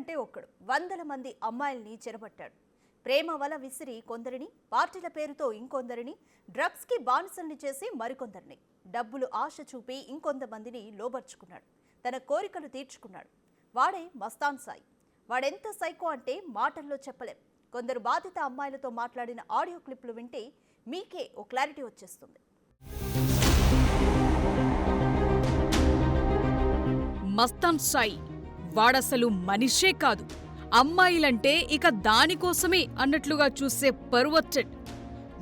ఒక్కడంటే ఒక్కడు వందల మంది అమ్మాయిల్ని చెరబట్టాడు. ప్రేమ వల విసిరి కొందరిని, పార్టీల పేరుతో ఇంకొందరిని, డ్రగ్స్కి బానిసల్ని చేసి మరికొందరిని, డబ్బులు ఆశ చూపి ఇంకొంతమందిని లోబర్చుకున్నాడు. తన కోరికలు తీర్చుకున్నాడు. వాడే మస్తాన్ సాయి. వాడెంత సైకో అంటే మాటల్లో చెప్పలేం. కొందరు బాధిత అమ్మాయిలతో మాట్లాడిన ఆడియో క్లిప్లు వింటే మీకే ఓ క్లారిటీ వచ్చేస్తుంది. మస్తాన్ సాయి వాడసలు మనిషే కాదు, అమ్మాయిలంటే ఇక దానికోసమే అన్నట్లుగా చూసే పర్వర్టెడ్.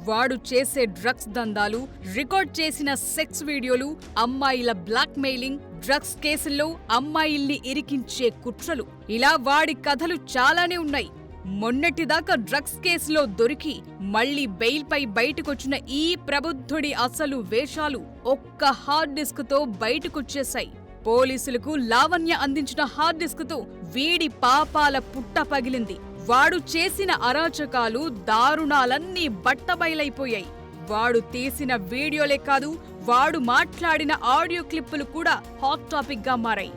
వాడు చేసే డ్రగ్స్ దందాలు, రికార్డ్ చేసిన సెక్స్ వీడియోలు, అమ్మాయిల బ్లాక్ మెయిలింగ్, డ్రగ్స్ కేసుల్లో అమ్మాయిల్ని ఇరికించే కుట్రలు, ఇలా వాడి కథలు చాలానే ఉన్నాయి. మొన్నటిదాకా డ్రగ్స్ కేసులో దొరికి మళ్లీ బెయిల్పై బయటకొచ్చిన ఈ ప్రబుద్ధుడి అసలు వేషాలు ఒక్క హార్డ్ డిస్క్ తో బయటకొచ్చేశాయి. పోలీసులకు లావణ్య అందించిన హార్డ్ డిస్క్ తో వీడి పాపాల పుట్ట పగిలింది. వాడు చేసిన అరాచకాలు, దారుణాలన్నీ బట్టబయలైపోయాయి. వాడు తీసిన వీడియోలే కాదు, వాడు మాట్లాడిన ఆడియో క్లిప్పులు కూడా హాట్ టాపిక్ గా మారాయి.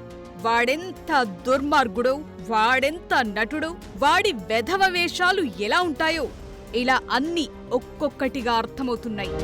వాడెంత దుర్మార్గుడో, వాడెంత నటుడో, వాడి వెధవ వేషాలు ఎలా ఉంటాయో ఇలా అన్నీ ఒక్కొక్కటిగా అర్థమవుతున్నాయి.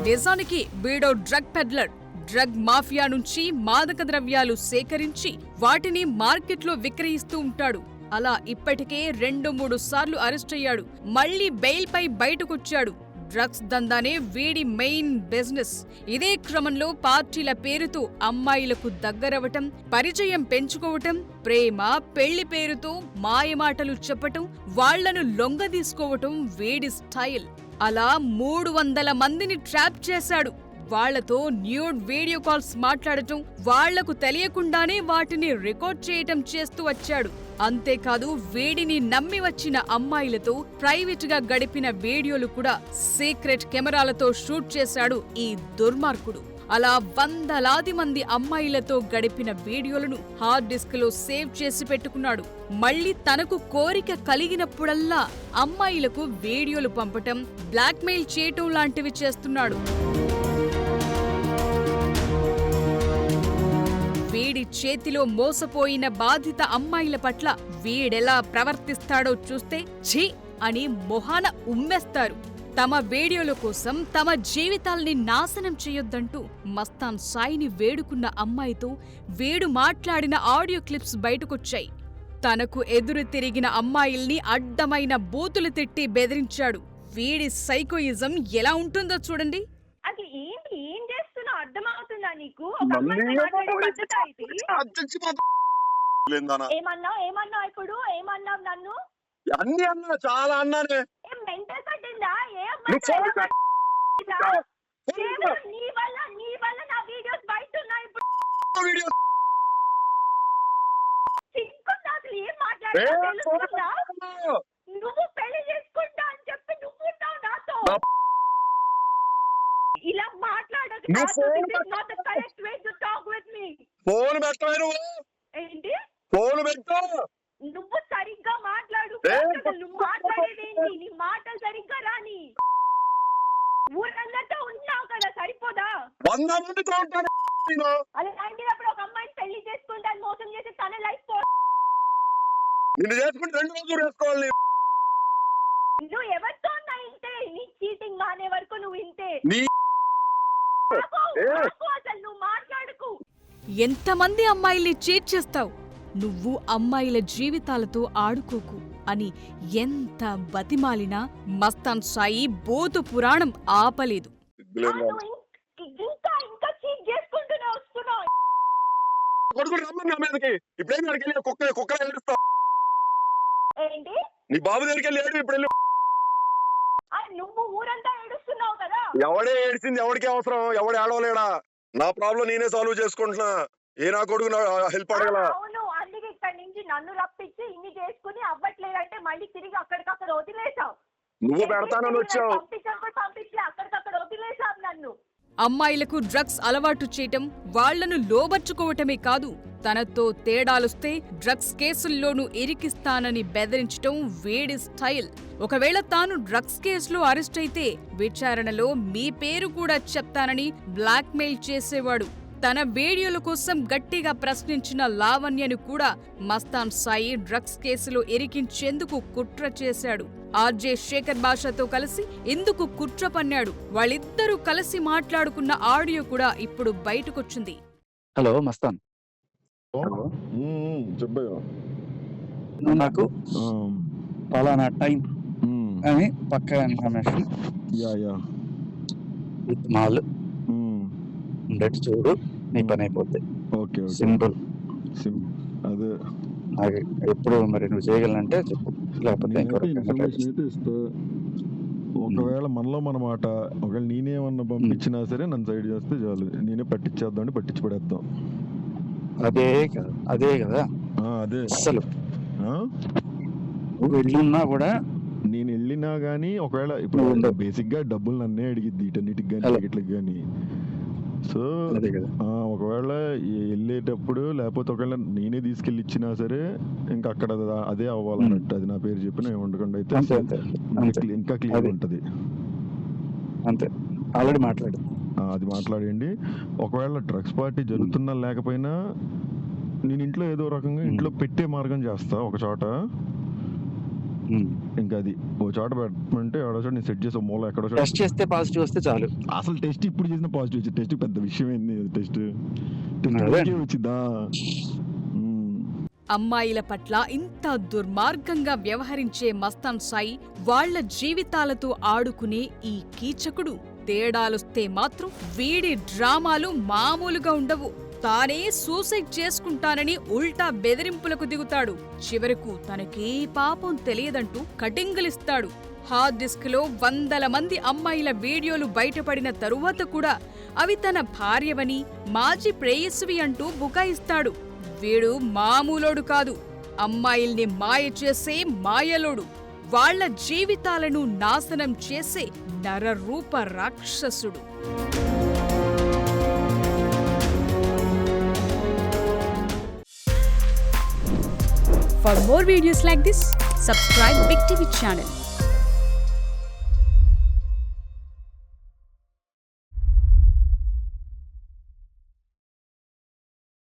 నిజానికి వీడో డ్రగ్ పెడ్లర్. డ్రగ్ మాఫియా నుంచి మాదక ద్రవ్యాలు సేకరించి వాటిని మార్కెట్లో విక్రయిస్తూ ఉంటాడు. అలా ఇప్పటికే 2-3 సార్లు అరెస్ట్ అయ్యాడు. మళ్లీ బెయిల్పై బయటకొచ్చాడు. డ్రగ్స్ దందానే వీడి మెయిన్ బిజినెస్. ఇదే క్రమంలో పార్టీల పేరుతో అమ్మాయిలకు దగ్గరవటం, పరిచయం పెంచుకోవటం, ప్రేమ, పెళ్లి పేరుతో మాయమాటలు చెప్పటం, వాళ్లను లొంగదీసుకోవటం వీడి స్టైల్. అలా 300 మందిని ట్రాప్ చేశాడు. వాళ్లతో న్యూడ్ వీడియో కాల్స్ మాట్లాడటం, వాళ్లకు తెలియకుండానే వాటిని రికార్డ్ చేయటం చేస్తూ వచ్చాడు. అంతేకాదు వీడిని నమ్మి వచ్చిన అమ్మాయిలతో ప్రైవేట్ గా గడిపిన వీడియోలు కూడా సీక్రెట్ కెమెరాలతో షూట్ చేశాడు ఈ దుర్మార్గుడు. అలా వందలాది మంది అమ్మాయిలతో గడిపిన వీడియోలను హార్డ్ డిస్క్ లో సేవ్ చేసి పెట్టుకున్నాడు. మళ్లీ తనకు కోరిక కలిగినప్పుడల్లా అమ్మాయిలకు వీడియోలు పంపటం, బ్లాక్మెయిల్ చేయటం లాంటివి చేస్తున్నాడు. వీడి చేతిలో మోసపోయిన బాధిత అమ్మాయిల పట్ల వీడెలా ప్రవర్తిస్తాడో చూస్తే ఛీ అని మొహాన ఉమ్మేస్తారు. తమ వీడియోల కోసం తమ జీవితాల్ని నాశనం చేయొద్దంటూ మస్తాన్ సాయిని వేడుకున్న అమ్మాయితో వీడు మాట్లాడిన ఆడియో క్లిప్స్ బయటకొచ్చాయి. తనకు ఎదురు తిరిగిన అమ్మాయిల్ని అడ్డమైన బూతులు తిట్టి బెదిరించాడు. వీడి సైకోయిజం ఎలా ఉంటుందో చూడండి. అది ఏంటి, ఏం చేస్తున్నా అర్థమవుతుందా నీకు? ఏమన్నావు ఇప్పుడు? ఏమన్నావు నన్ను? అన్ని అన్నా, చాలా అన్నానే. మెంటల్ కట్టిందా? నీ వల్ల నా వీడియోస్ బయట ఉన్నాయి. ఏం మాట్లాడుతున్నా? నువ్వు పెళ్లి చేసుకుంటా అని చెప్పి నువ్వు నాతో ఇలా మాట్లాడకు. ఫోన్ పెట్టు. ఏంటి ఫోన్ పెట్టు. నువ్వు సరిగ్గా మాట్లాడు. నువ్వు మాట్లాడేదేంటి? నీ మాటలు సరిగ్గా రాని. ఊరందరితో ఉన్నావు కదా, సరిపోదా? 100 మందితో ఉంటాను. అలాంటినప్పుడు ఒక అమ్మాయిని పెళ్లి చేసుకుంటాను మోసం చేసి తన లైఫ్ నిన్ను చేసుకుంటే 2 రోజులు వేసుకోవాలి. నువ్వు ఎవరితో ఉన్నా ఇంతే. నీ చీటింగ్ మానే వరకు నువ్వు ఇంతే. అసలు నువ్వు మాట్లాడుకు. ఎంతమంది అమ్మాయిల్ని చీట్ చేస్తావు? నువ్వు అమ్మాయిల జీవితాలతో ఆడుకోకు అని ఎంత బతిమాలినా మస్తాన్ సాయి బోతు పురాణం ఆపలేదు. ఇంకా చీట్ చేసుకుంటూనే వస్తున్నావు. ఏంటి? నీ బాబు దగ్గరికి వెళ్ళి ఇప్పుడు నువ్వు ఊరంతా ఏడుస్తున్నావు కదా. ఎవడే ఏడిసింది? ఎవడికి అవసరం? ఎవడు ఏడవలేడా? నా ప్రాబ్లం నేనే సాల్వ్ చేసుకుంటున్నా. ఏ నా కొడుకు హెల్ప్ అడగల. అవును, అందుకే ఇక్కడి నుంచి నన్ను రప్పించి ఇన్ని చేసుకుని అవ్వట్లేదంటే మళ్ళీ తిరిగి అక్కడికక్కడ వదిలేసావు. నువ్వు పెడతానని వచ్చావు. పంపించి అక్కడికక్కడ వదిలేసావు నన్ను. అమ్మాయిలకు డ్రగ్స్ అలవాటు చేయటం, వాళ్లను లోబర్చుకోవటమే కాదు, తనతో తేడాలొస్తే డ్రగ్స్ కేసుల్లోనూ ఇరికిస్తానని బెదిరించటం వీడి స్టైల్. ఒకవేళ తాను డ్రగ్స్ కేసులో అరెస్ట్ అయితే విచారణలో మీ పేరు కూడా చెప్తానని బ్లాక్మెయిల్ చేసేవాడు. తన వీడియోల కోసం గట్టిగా ప్రశ్నించిన లావణ్యను కూడా మస్తాన్ సాయి డ్రగ్స్ కేసులో ఇరికించేందుకు కుట్ర చేశాడు. ఆర్జే శేఖర్ భాషతో కలిసి ఇందుకు కుట్ర పన్నాడు. వాళ్ళిద్దరూ కలిసి మాట్లాడుకున్న ఆడియో కూడా ఇప్పుడు బయటకొచ్చింది. హలో మస్తాన్, హలో, చెప్పయ్యా. నువ్వు నాకు పలానా టైం అని పక్కా ఇన్ఫర్మేషన్ విత్ మాల్ ఉండేట్టు చూడు, నీ పని అయిపోద్ది. Okay simple. అదే నాకు ఎప్పుడు మరి నువ్వు చేయగలంటే చెప్పు, లేకపోతే ఇన్ఫర్మేషన్ అయితే ఇస్తా. ఒకవేళ మనలో మన మాట, ఒకవేళ నేనేమన్నా పంపించినా సరే నన్ను సైడ్ చేస్తే చాలు, నేనే పట్టించేద్దాం అని పట్టించి పడేద్దాం. అదే కదా, అదే కదా. అదే అసలు నువ్వు వెళ్ళున్నా కూడా, నేను వెళ్ళినా గానీ ఒకవేళ ఇప్పుడు బేసిక్ గా డబ్బులు నన్నే అడిగిద్ది వీటన్నిటికి కానీ టికెట్లకి కానీ. సో ఒకవేళ వెళ్ళేటప్పుడు లేకపోతే ఒకవేళ నేనే తీసుకెళ్ళి ఇచ్చినా సరే ఇంకా అక్కడ అదే అవ్వాలన్నట్టు, అది నా పేరు చెప్పిన ఏమండకుండా అయితే ఇంకా క్లియర్ ఉంటది. అంతే, ఆల్రెడీ మాట్లాడు. అది మాట్లాడండి. ఒకవేళ డ్రగ్స్ పార్టీ జరుగుతున్నా లేకపోయినా నేను ఇంట్లో ఏదో రకంగా ఇంట్లో పెట్టే మార్గం చేస్తా ఒక చోట. ఇంకా అది ఓ చోట పెట్టమంటే ఎవడో చోట నేను సెట్ చేసే మూల ఎక్కడో టెస్ట్ చేస్తే పాజిటివ్ వస్తే చాలు. అసలు టెస్ట్ ఇప్పుడు చేసిన పాజిటివ్ వచ్చింది. టెస్ట్ పెద్ద విషయం ఏంది? టెస్ట్ వచ్చిందా? అమ్మాయిల పట్ల ఇంత దుర్మార్గంగా వ్యవహరించే మస్తాన్ సాయి, వాళ్ల జీవితాలతో ఆడుకునే ఈ కీచకుడు, తేడాలొస్తే మాత్రం వీడి డ్రామాలు మామూలుగా ఉండవు. తానే సూసైడ్ చేసుకుంటానని ఉల్టా బెదిరింపులకు దిగుతాడు. చివరకు తనకే పాపం తెలియదంటూ కటింగలిస్తాడు. హార్డ్ డిస్క్ లో వందల మంది అమ్మాయిల వీడియోలు బయటపడిన తరువాత కూడా అవి తన భార్యవని, మాజీ ప్రేయస్వి అంటూ బుకాయిస్తాడు. వీడు మామూలోడు కాదు, అమ్మాయిల్ని మాయ చేసే మాయలోడు, వాళ్ల జీవితాలను నాశనం చేసే నరరూప రాక్షసుడు. For more videos like this, subscribe Big TV channel.